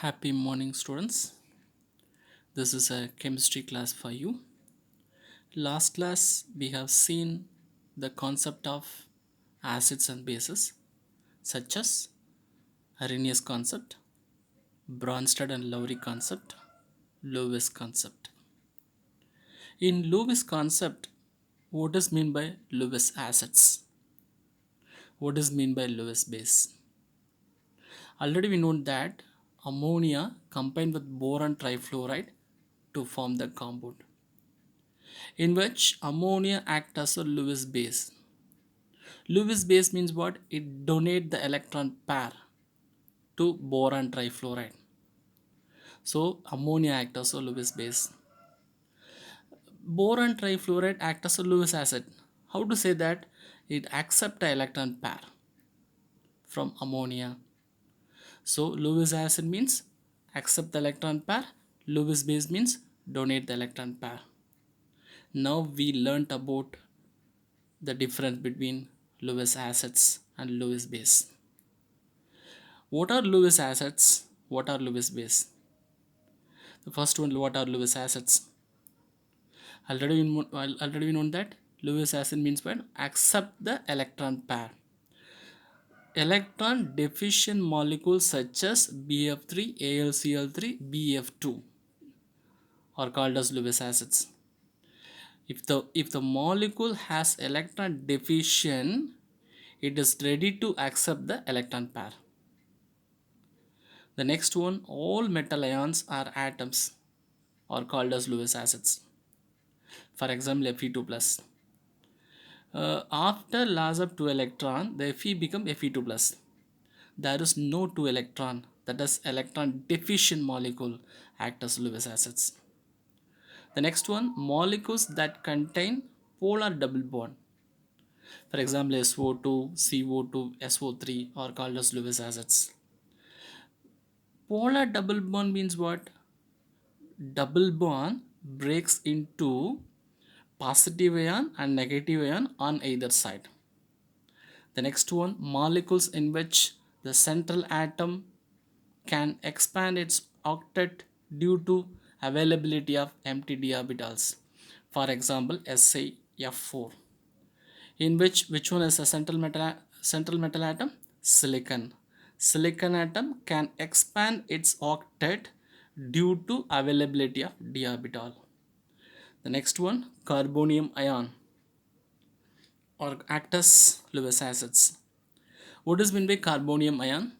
Happy morning, students. This is a chemistry class for you. Last class, we have seen the concept of acids and bases, such as Arrhenius concept, Bronsted and Lowry concept, Lewis concept. In Lewis concept, what is meant by Lewis acids? What is meant by Lewis base? Already we know that ammonia combined with boron trifluoride to form the compound, in which ammonia acts as a Lewis base. Lewis base means what? It donate the electron pair to boron trifluoride. So ammonia acts as a Lewis base. Boron trifluoride acts as a Lewis acid. How to say that? It accepts the electron pair from ammonia. So Lewis acid means accept the electron pair. Lewis base means donate the electron pair. Now we learnt about the difference between Lewis acids and Lewis base. What are Lewis acids? What are Lewis base? The first one, what are Lewis acids? Already we know that Lewis acid means what? Accept the electron pair. Electron deficient molecules such as BF3, AlCl3, BF2 are called as Lewis acids. If the molecule has electron deficient, it is ready to accept the electron pair. The next one, all metal ions are atoms are called as Lewis acids. For example, Fe2 plus. After loss of 2 electron, the Fe become Fe2 plus. There is no 2 electron, that is electron deficient molecule act as Lewis acids. The next one, molecules that contain polar double bond. For example, SO2, CO2, SO3 are called as Lewis acids. Polar double bond means what? Double bond breaks into positive ion and negative ion on either side. The next one, molecules in which the central atom can expand its octet due to availability of empty d orbitals. For example, SiF4. In which one is a central metal atom? Silicon. Silicon atom can expand its octet due to availability of d orbital. The next one, carbonium ion or act as Lewis acids. What is meant by carbonium ion?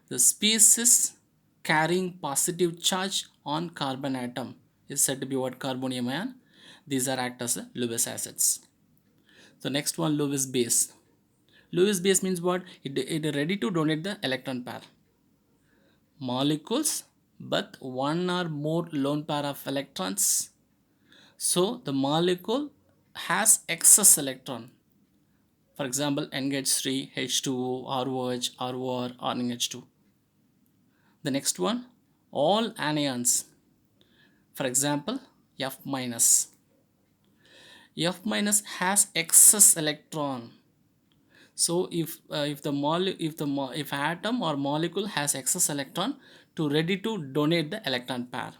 The species carrying positive charge on carbon atom is said to be what? Carbonium ion. These are act as Lewis acids. So next one, Lewis base. Lewis base means what? It is ready to donate the electron pair. Molecules but one or more lone pair of electrons. So the molecule has excess electron. For example, NH3, H2O, ROH, ROR, or NH2. The next one, all anions. For example, F minus. F minus has excess electron. So if atom or molecule has excess electron, to ready to donate the electron pair.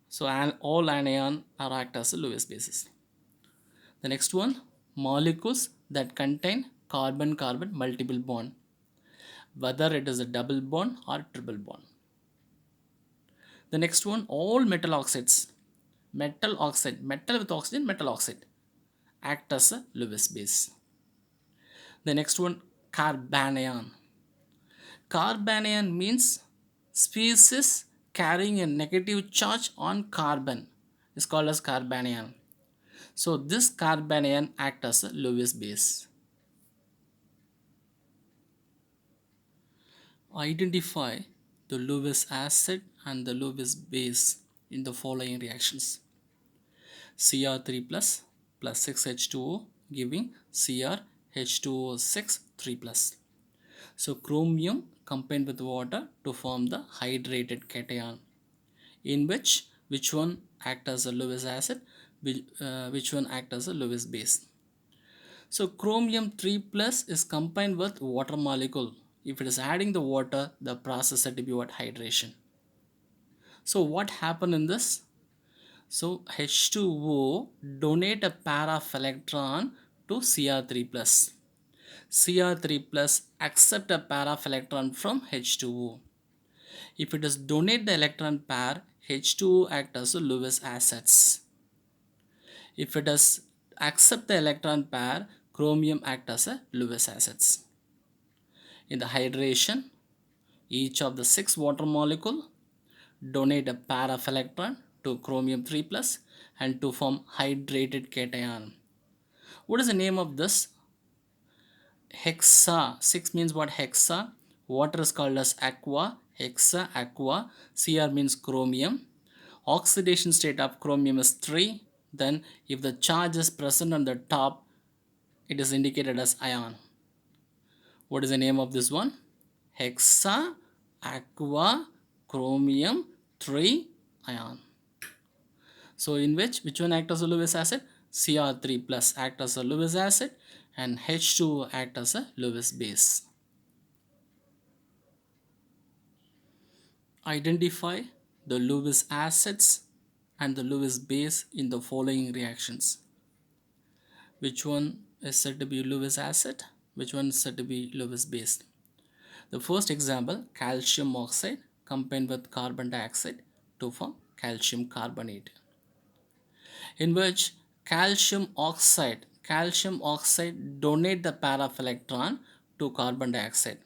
So all anion are act as Lewis bases. The next one, molecules that contain carbon-carbon multiple bond, whether it is a double bond or triple bond. The next one, all metal oxides. Metal oxide, metal with oxygen, metal oxide act as a Lewis base. The next one, carbanion. Carbanion means species carrying a negative charge on carbon is called as carbanion. So this carbanion act as a Lewis base. Identify the Lewis acid and the Lewis base in the following reactions. Cr3 plus 6H2O giving CrH2O6 3 plus. So chromium combined with water to form the hydrated cation, in which one act as a Lewis acid, which one act as a Lewis base. So chromium 3 plus is combined with water molecule If it is adding the water, the process had to be what? Hydration. So what happened in this? So H2O donate a pair of electron to Cr3 plus. Cr3 plus accept a pair of electron from H2O. If it is donate the electron pair, H2O act as a Lewis acids. If it does accept the electron pair, chromium act as a Lewis acids. In the hydration, each of the 6 water molecule donate a pair of electron to chromium 3 plus and to form hydrated cation. What is the name of this? Hexa. 6 means what? Hexa. Water is called as aqua. Hexa, aqua. Cr means chromium. Oxidation state of chromium is 3. Then if the charge is present on the top, it is indicated as ion. What is the name of this one? Hexa, aqua, chromium 3 ion. So in which one act as a Lewis acid? Cr3 plus act as a Lewis acid and H2O act as a Lewis base. Identify the Lewis acids and the Lewis base in the following reactions. Which one is said to be Lewis acid? Which one is said to be Lewis base? The first example, calcium oxide combined with carbon dioxide to form calcium carbonate, in which calcium oxide donate the pair of electron to carbon dioxide.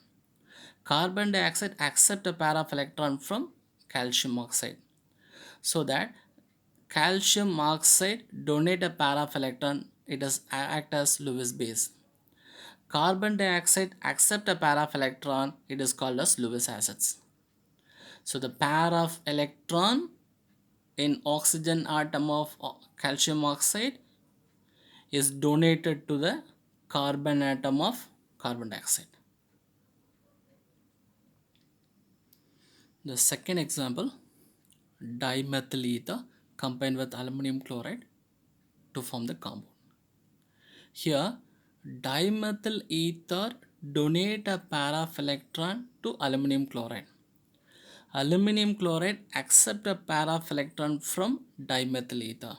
Carbon dioxide accept a pair of electron from calcium oxide, so that calcium oxide donate a pair of electron, it does act as Lewis base. Carbon dioxide accept a pair of electron, it is called as Lewis acids. So the pair of electron in oxygen atom of calcium oxide is donated to the carbon atom of carbon dioxide. The second example, dimethyl ether combined with aluminum chloride to form the compound. Here dimethyl ether donate a pair of electron to aluminum chloride. Aluminum chloride accept a pair of electron from dimethyl ether.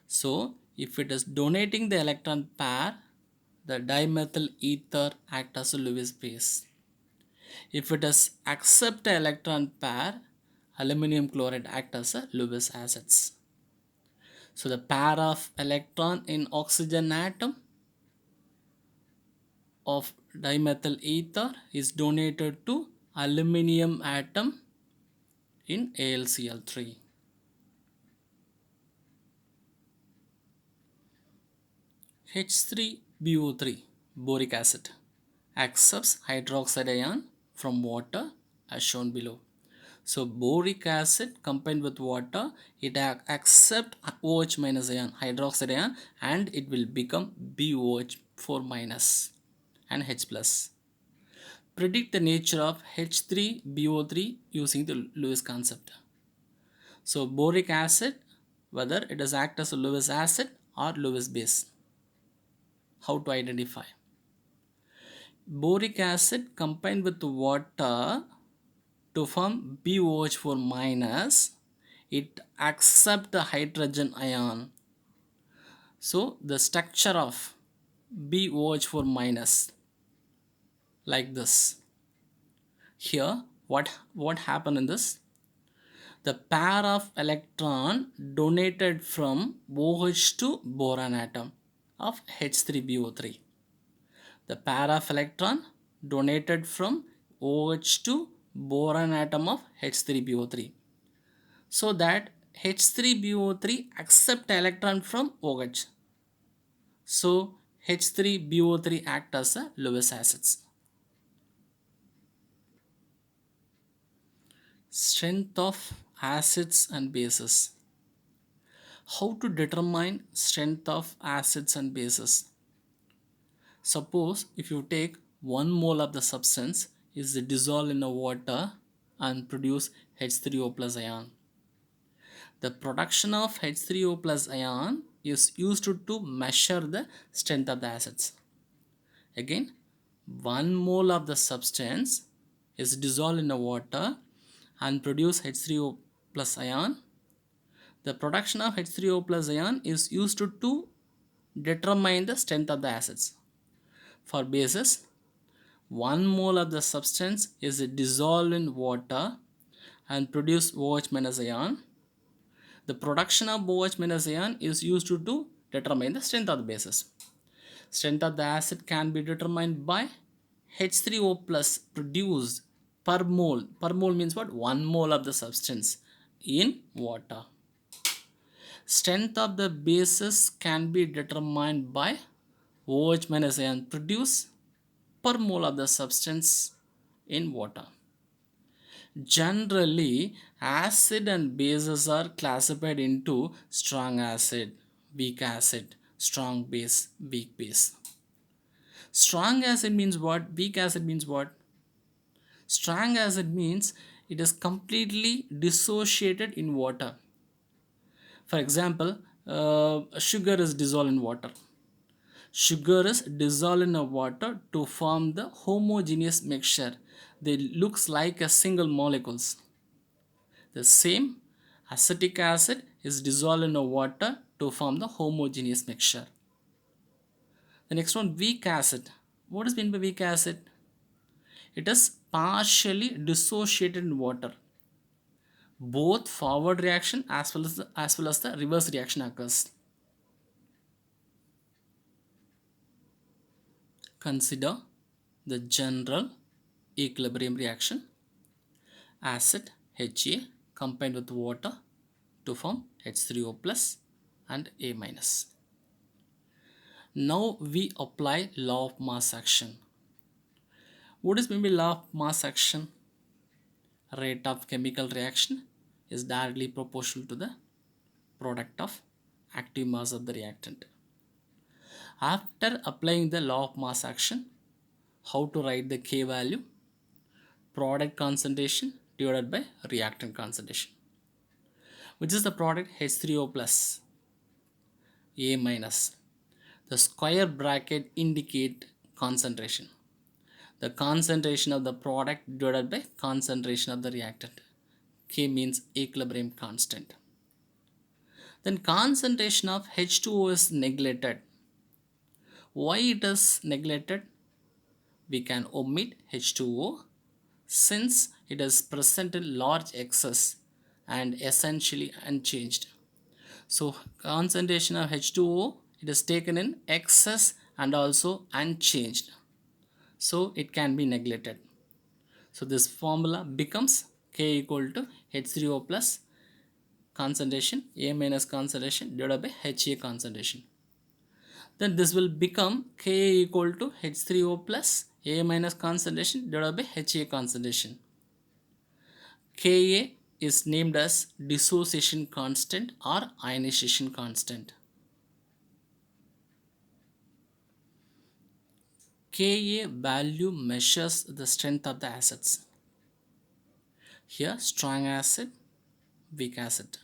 So if it is donating the electron pair, the dimethyl ether act as a Lewis base. If it is accept the electron pair, aluminum chloride act as a Lewis acids. So the pair of electron in oxygen atom of dimethyl ether is donated to aluminum atom in AlCl3. H3BO3 boric acid accepts hydroxide ion from water as shown below. So boric acid combined with water, it accept OH minus ion, hydroxide ion, and it will become BOH4 minus and H plus. Predict the nature of H3BO3 using the Lewis concept. So boric acid, whether it is act as a Lewis acid or Lewis base. How to identify? Boric acid combined with water to form BOH4 minus, it accept the hydrogen ion. So the structure of BOH4 minus like this. Here what happened in this? The pair of electron donated from OH to boron atom of H3BO3. The pair of electron donated from OH to boron atom of H3BO3. So that H3BO3 accept electron from OH. So H3BO3 act as a Lewis acids. Strength of acids and bases. How to determine strength of acids and bases? Suppose if you take 1 mole of the substance is dissolved in the water and produce H3O plus ion. The production of H3O plus ion is used to measure the strength of the acids. Again, 1 mole of the substance is dissolved in the water and produce H3O plus ion. The production of H3O plus ion is used to determine the strength of the acids. For bases, 1 mole of the substance is dissolved in water and produce OH minus ion. The production of OH minus ion is used to determine the strength of the bases. Strength of the acid can be determined by H3O plus produced per mole. Per mole means what? 1 mole of the substance in water. Strength of the bases can be determined by OH minus ion produced per mole of the substance in water. Generally, acid and bases are classified into strong acid, strong base, weak base. Strong acid means what? Weak acid means what? Strong acid means it is completely dissociated in water. For example, sugar is dissolved in water. Sugar is dissolved in a water to form the homogeneous mixture. They looks like a single molecules. The same acetic acid is dissolved in a water to form the homogeneous mixture. The next one, weak acid. What is meant by weak acid? It is partially dissociated in water. Both forward reaction as well as the reverse reaction occurs. Consider the general equilibrium reaction. Acid Ha combined with water to form H3O plus and A minus. Now we apply law of mass action. What is maybe law of mass action? Rate of chemical reaction is directly proportional to the product of active mass of the reactant. After applying the law of mass action, how to write the K value? Product concentration divided by reactant concentration, which is the product H3O plus A minus. The square bracket indicate concentration. The concentration of the product divided by concentration of the reactant. K means equilibrium constant. Then concentration of H2O is neglected. Why it is neglected? We can omit H2O since it is present in large excess and essentially unchanged. So concentration of H2O, it is taken in excess and also unchanged. So it can be neglected. So this formula becomes K equal to H3O plus concentration A minus concentration divided by HA concentration. Then this will become Ka equal to H3O plus A minus concentration divided by HA concentration. Ka is named as dissociation constant or ionization constant. Ka value measures the strength of the acids. Here strong acid, weak acid.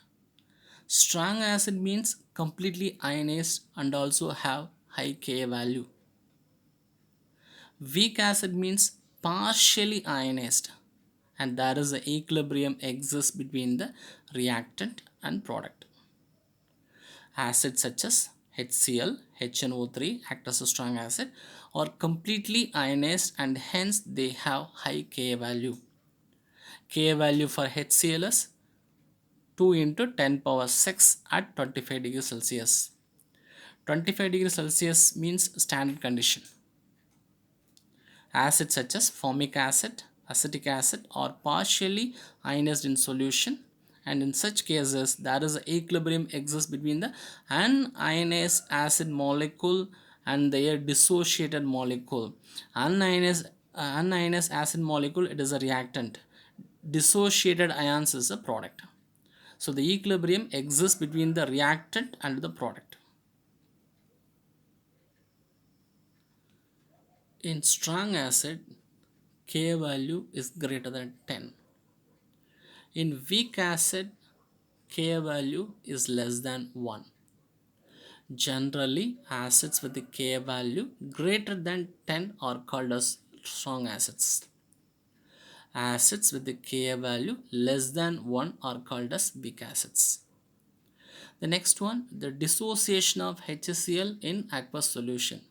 Strong acid means completely ionized and also have high Ka value. Weak acid means partially ionized and there is an equilibrium exists between the reactant and product. Acids such as HCl, HNO3 act as a strong acid are completely ionized and hence they have high Ka value. Ka value for HCl is 2 into 10 power 6 at 25 degrees Celsius. 25 degrees Celsius means standard condition. Acids such as formic acid, acetic acid are partially ionized in solution and in such cases there is an equilibrium exists between the unionized acid molecule and their dissociated molecule. Unionized acid molecule, it is a reactant. Dissociated ions is a product. So the equilibrium exists between the reactant and the product. In strong acid, K value is greater than 10. In weak acid, K value is less than 1. Generally, acids with the Ka value greater than 10 are called as strong acids. Acids with the Ka value less than 1 are called as weak acids. The next one, the dissociation of HCl in aqueous solution.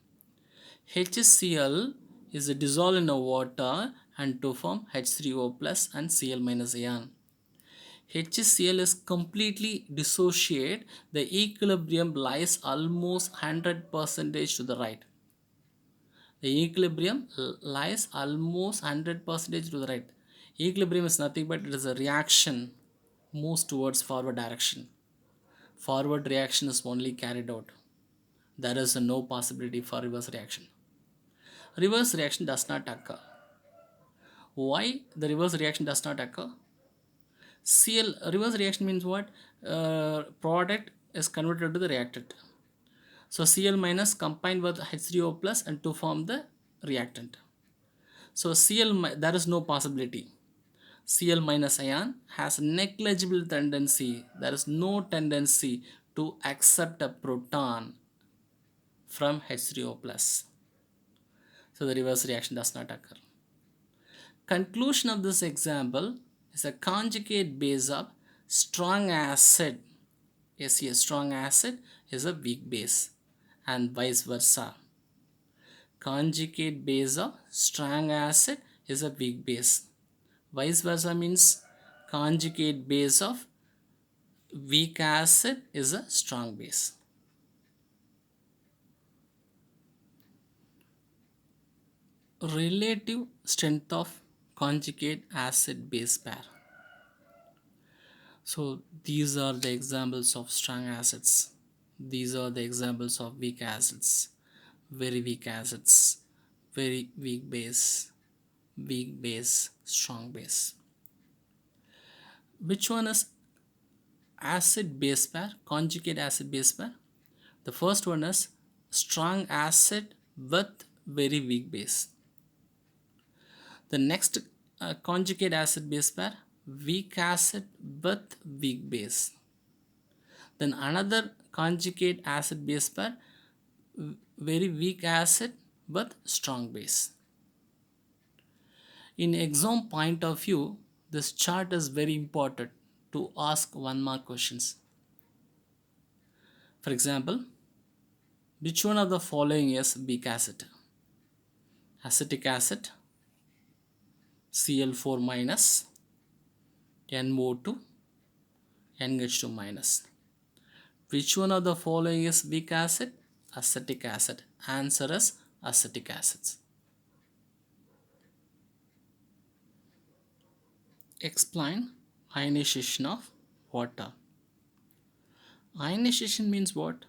HCl is dissolved in a water and to form H3O plus and Cl minus ion. HCl is completely dissociate. The equilibrium lies almost 100% to the right. The equilibrium lies almost 100% to the right. Equilibrium is nothing but it is a reaction moves towards forward direction. Forward reaction is only carried out. There is no possibility for reverse reaction. Reverse reaction does not occur. Why the reverse reaction does not occur? Cl reverse reaction means what? Product is converted to the reactant. So Cl minus combined with H3O plus and to form the reactant. So there is no possibility. Cl minus ion has negligible tendency. There is no tendency to accept a proton from H3O plus. So the reverse reaction does not occur. Conclusion of this example is a conjugate base of strong acid. Yes, a strong acid is a weak base and vice versa. Conjugate base of strong acid is a weak base. Vice versa means conjugate base of weak acid is a strong base. Relative strength of conjugate acid base pair. So these are the examples of strong acids. These are the examples of weak acids. Very weak acids, very weak base, strong base. Which one is acid base pair, conjugate acid base pair? The first one is strong acid with very weak base. The next conjugate acid base pair, weak acid with weak base. Then another conjugate acid base pair, very weak acid with strong base. In exam point of view, this chart is very important to ask 1 mark questions. For example, which one of the following is weak acid? Acetic acid, Cl4 minus, NO2, NH2 minus. Which one of the following is weak acid? Acetic acid. Answer is acetic acids. Explain ionization of water. Ionization means what?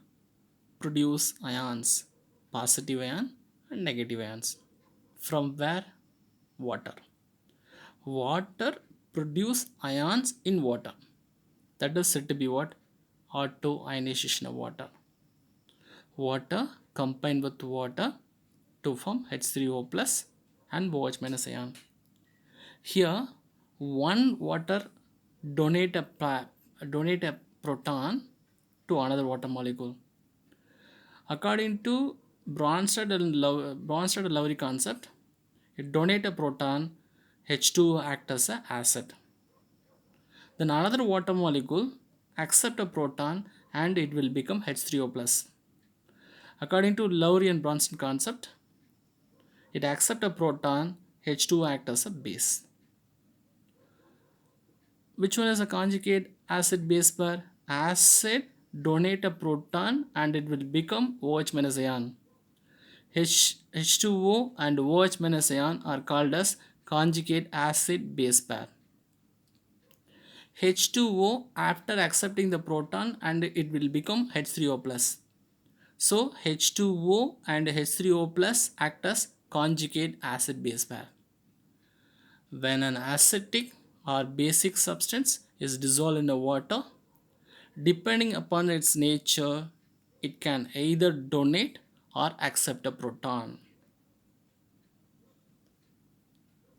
Produce ions, positive ion and negative ions. From where? Water. Water produce ions in water. That is said to be what? Auto ionization of water. Water combined with water to form H3O plus and OH minus ion. Here, one water donate a proton to another water molecule. According to Bronsted and Lowry concept, it donate a proton, H2 act as an acid. Then another water molecule accept a proton and it will become H3O plus. According to Lowry and Bronsted concept, it accept a proton, H2 act as a base. Which one is a conjugate acid base pair? Acid donate a proton and it will become OH minus ion. H2O and OH minus ion are called as conjugate acid base pair. H2O after accepting the proton and it will become H3O plus. So H2O and H3O plus act as conjugate acid base pair. When an acidic or basic substance is dissolved in the water, depending upon its nature, it can either donate or accept a proton.